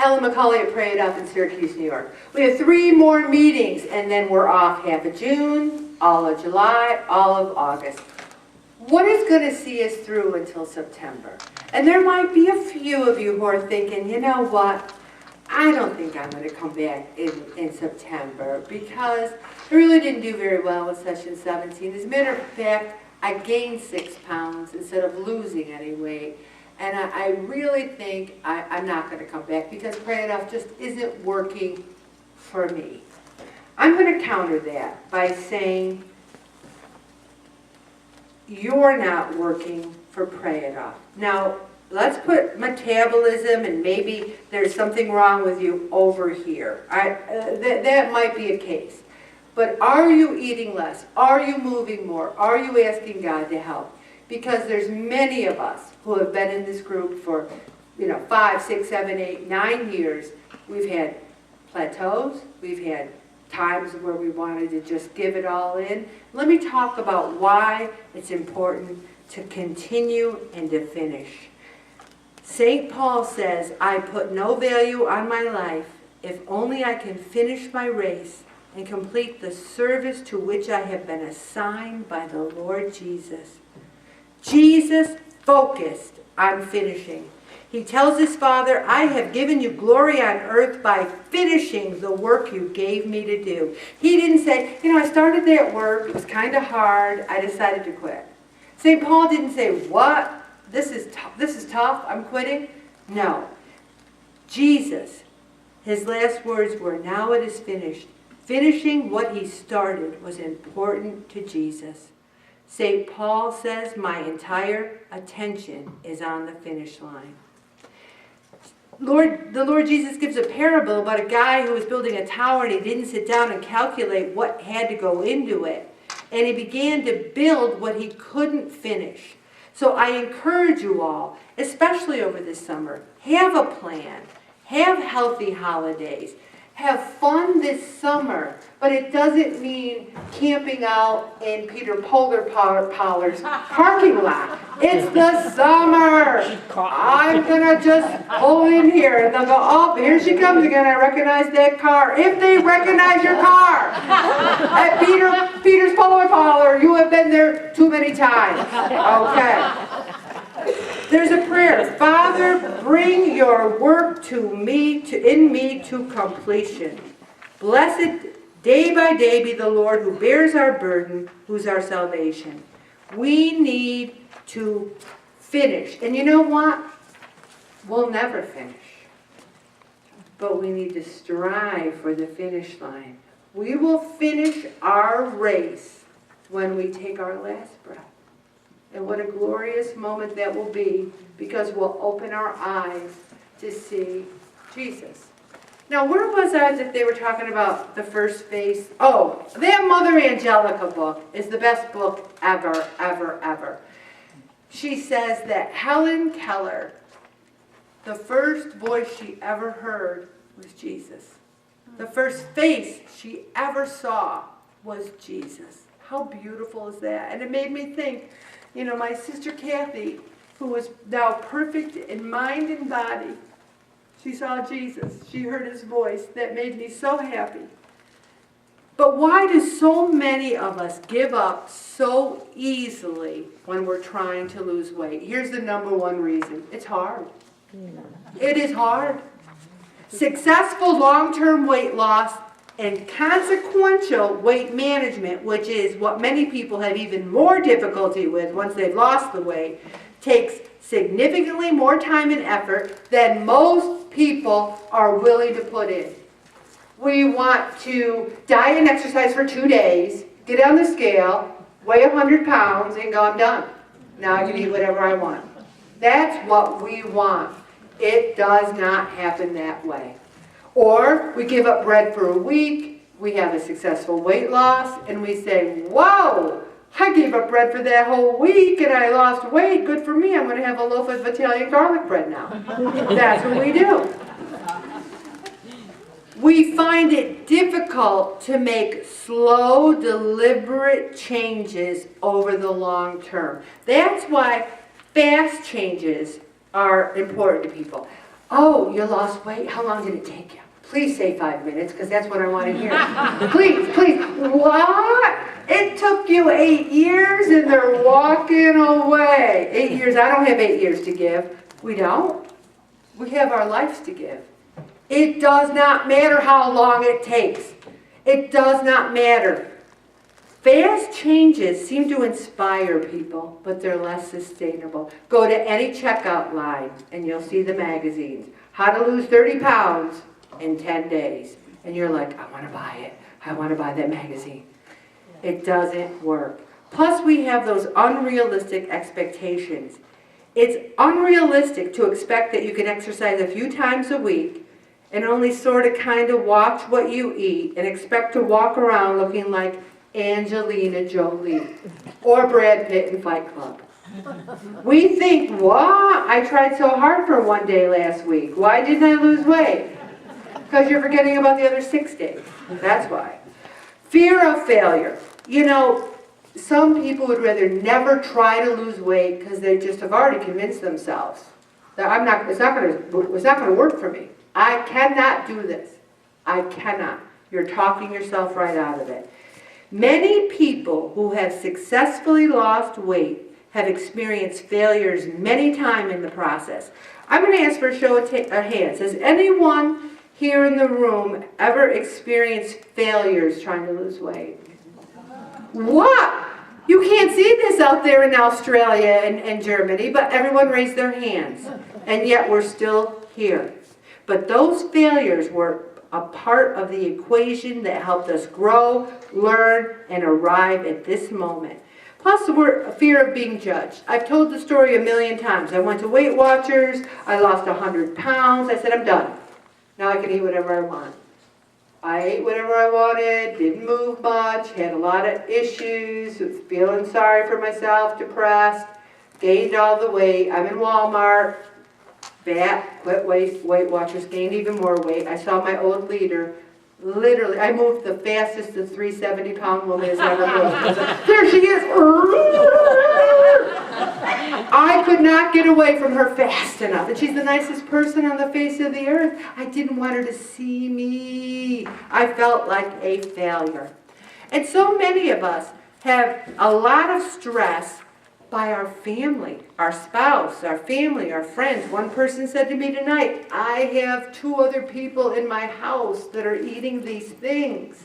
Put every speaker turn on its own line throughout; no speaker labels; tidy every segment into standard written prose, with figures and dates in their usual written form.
Ellen McCauley at Pray It Up in Syracuse, New York. We have 3 more meetings, and then we're off half of June, all of July, all of August. What is going to see us through until September? And there might be a few of you who are thinking, you know what, I don't think I'm going to come back in September because I really didn't do very well with session 17. As a matter of fact, I gained 6 pounds instead of losing any weight. And I really think I'm not going to come back because Pray It Up just isn't working for me. I'm going to counter that by saying you're not working for Pray It Up. Now, let's put metabolism and maybe there's something wrong with you over here. That might be a case. But are you eating less? Are you moving more? Are you asking God to help? Because there's many of us who have been in this group for 5, 6, 7, 8, 9 years. We've had plateaus. We've had times where we wanted to just give it all in. Let me talk about why it's important to continue and to finish. St. Paul says, I put no value on my life if only I can finish my race and complete the service to which I have been assigned by the Lord Jesus. Jesus focused on finishing. He tells his Father, I have given you glory on earth by finishing the work you gave me to do. He didn't say, I started that work, it was kind of hard, I decided to quit. St. Paul didn't say, what? This is tough, I'm quitting? No. Jesus, his last words were, now it is finished. Finishing what he started was important to Jesus. St. Paul says, my entire attention is on the finish line. The Lord Jesus gives a parable about a guy who was building a tower and he didn't sit down and calculate what had to go into it. And he began to build what he couldn't finish. So I encourage you all, especially over this summer, have a plan. Have healthy holidays. Have fun this summer, but it doesn't mean camping out in Peter Poller's parking lot. It's the summer. I'm going to just pull in here and they'll go, oh, here she comes again. I recognize that car. If they recognize your car at Peter's Poller, you have been there too many times. Okay. There's a prayer. Father, bring your work in me to completion. Blessed day by day be the Lord who bears our burden, who's our salvation. We need to finish. And you know what? We'll never finish. But we need to strive for the finish line. We will finish our race when we take our last breath. And what a glorious moment that will be, because we'll open our eyes to see Jesus. Now, where was I that they were talking about the first face? Oh, that Mother Angelica book is the best book ever, ever, ever. She says that Helen Keller, the first voice she ever heard was Jesus. The first face she ever saw was Jesus. How beautiful is that? And it made me think, my sister Kathy, who was now perfect in mind and body, she saw Jesus. She heard his voice. That made me so happy. But why do so many of us give up so easily when we're trying to lose weight? Here's the number one reason. It's hard. It is hard. Successful long-term weight loss and consequential weight management, which is what many people have even more difficulty with once they've lost the weight, takes significantly more time and effort than most people are willing to put in. We want to diet and exercise for 2 days, get on the scale, weigh 100 pounds, and go, I'm done. Now I can eat whatever I want. That's what we want. It does not happen that way. Or we give up bread for a week, we have a successful weight loss, and we say, whoa, I gave up bread for that whole week and I lost weight. Good for me. I'm going to have a loaf of Italian garlic bread now. That's what we do. We find it difficult to make slow, deliberate changes over the long term. That's why fast changes are important to people. Oh, you lost weight? How long did it take you? Please say 5 minutes, because that's what I want to hear. Please, please. What? It took you 8 years and they're walking away. 8 years. I don't have 8 years to give. We don't. We have our lives to give. It does not matter how long it takes. It does not matter. Fast changes seem to inspire people, but they're less sustainable. Go to any checkout line and you'll see the magazines. How to lose 30 pounds in 10 days. And you're like, I want to buy it. I want to buy that magazine. It doesn't work. Plus, we have those unrealistic expectations. It's unrealistic to expect that you can exercise a few times a week and only sort of kind of watch what you eat and expect to walk around looking like Angelina Jolie or Brad Pitt in Fight Club. We think, what? I tried so hard for one day last week. Why didn't I lose weight? Because you're forgetting about the other 6 days. That's why. Fear of failure. You know, some people would rather never try to lose weight because they just have already convinced themselves that it's not going to work for me. I cannot do this. I cannot. You're talking yourself right out of it. Many people who have successfully lost weight have experienced failures many times in the process. I'm going to ask for a show of hands. Has anyone here in the room ever experienced failures trying to lose weight? What? You can't see this out there in Australia and Germany, but everyone raised their hands. And yet we're still here. But those failures were a part of the equation that helped us grow, learn, and arrive at this moment. Plus, the fear of being judged. I've told the story a million times. I went to Weight Watchers. I lost 100 pounds. I said, I'm done. Now I can eat whatever I want. I ate whatever I wanted, didn't move much, had a lot of issues, was feeling sorry for myself, depressed, gained all the weight. I'm in Walmart. Quit Weight Watchers, gained even more weight. I saw my old leader. Literally, I moved the fastest the 370-pound woman has ever moved. There she is. I could not get away from her fast enough. And she's the nicest person on the face of the earth. I didn't want her to see me. I felt like a failure. And so many of us have a lot of stress by our family, our spouse, our family, our friends. One person said to me tonight, I have 2 other people in my house that are eating these things.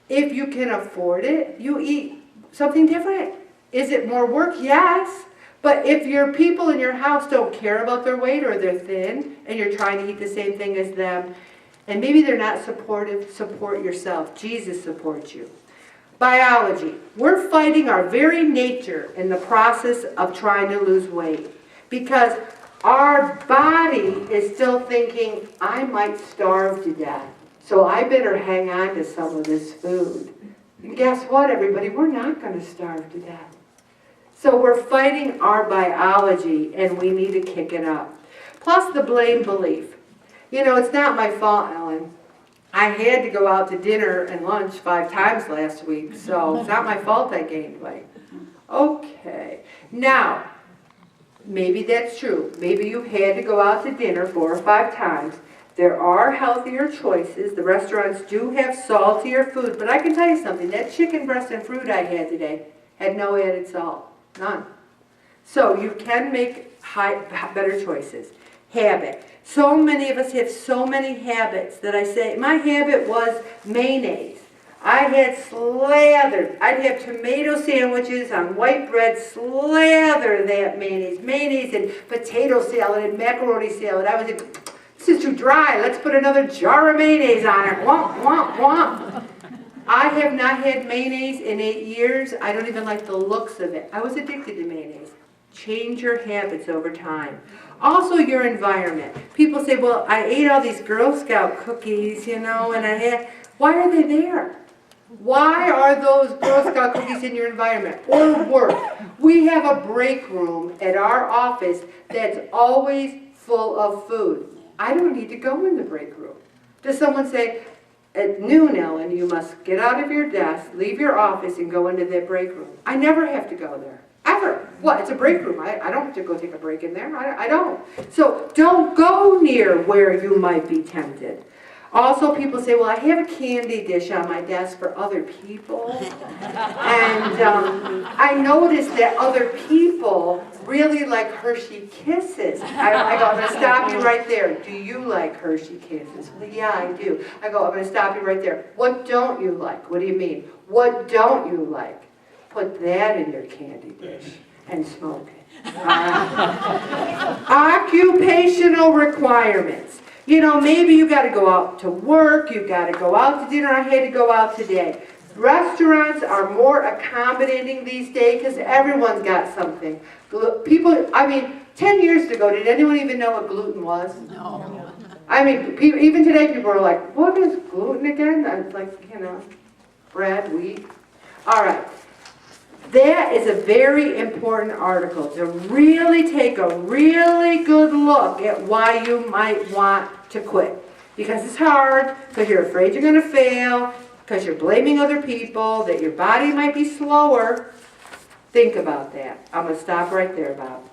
If you can afford it, you eat something different. Is it more work? Yes. But if your people in your house don't care about their weight or they're thin and you're trying to eat the same thing as them, and maybe they're not supportive, support yourself. Jesus supports you. Biology. We're fighting our very nature in the process of trying to lose weight because our body is still thinking, I might starve to death, so I better hang on to some of this food. And guess what, everybody? We're not going to starve to death. So we're fighting our biology and we need to kick it up. Plus the blame belief. You know, it's not my fault, Ellen. I had to go out to dinner and lunch 5 times last week, so it's not my fault I gained weight. Okay. Now, maybe that's true. Maybe you had to go out to dinner 4 or 5 times. There are healthier choices. The restaurants do have saltier food, but I can tell you something. That chicken breast and fruit I had today had no added salt. None. So you can make better choices. Habit. So many of us have so many habits that I say, my habit was mayonnaise. I had slathered. I'd have tomato sandwiches on white bread, slather that mayonnaise and potato salad and macaroni salad. I was like, this is too dry. Let's put another jar of mayonnaise on it. Womp, womp, womp. I have not had mayonnaise in 8 years. I don't even like the looks of it. I was addicted to mayonnaise. Change your habits over time. Also your environment. People say, well, I ate all these Girl Scout cookies, you know, and why are they there? Why are those Girl Scout cookies in your environment? Or work. We have a break room at our office that's always full of food. I don't need to go in the break room. Does someone say, at noon, Ellen, you must get out of your desk, leave your office, and go into that break room? I never have to go there. Ever. What? It's a break room. I don't have to go take a break in there. I don't. So don't go near where you might be tempted. Also, people say, well, I have a candy dish on my desk for other people. And I noticed that other people really like Hershey Kisses. I go, I'm going to stop you right there. Do you like Hershey Kisses? Well, yeah, I do. I go, I'm going to stop you right there. What don't you like? What do you mean? What don't you like? Put that in your candy dish and smoke it. Occupational requirements. You know, maybe you got to go out to work, you got to go out to dinner. I had to go out today. Restaurants are more accommodating these days because everyone's got something. People, 10 years ago, did anyone even know what gluten was?
No.
Even today people are like, what is gluten again? It's like, bread, wheat. All right. That is a very important article to really take a really good look at why you might want to quit. Because it's hard, because you're afraid you're going to fail, because you're blaming other people, that your body might be slower. Think about that. I'm going to stop right there, Bob.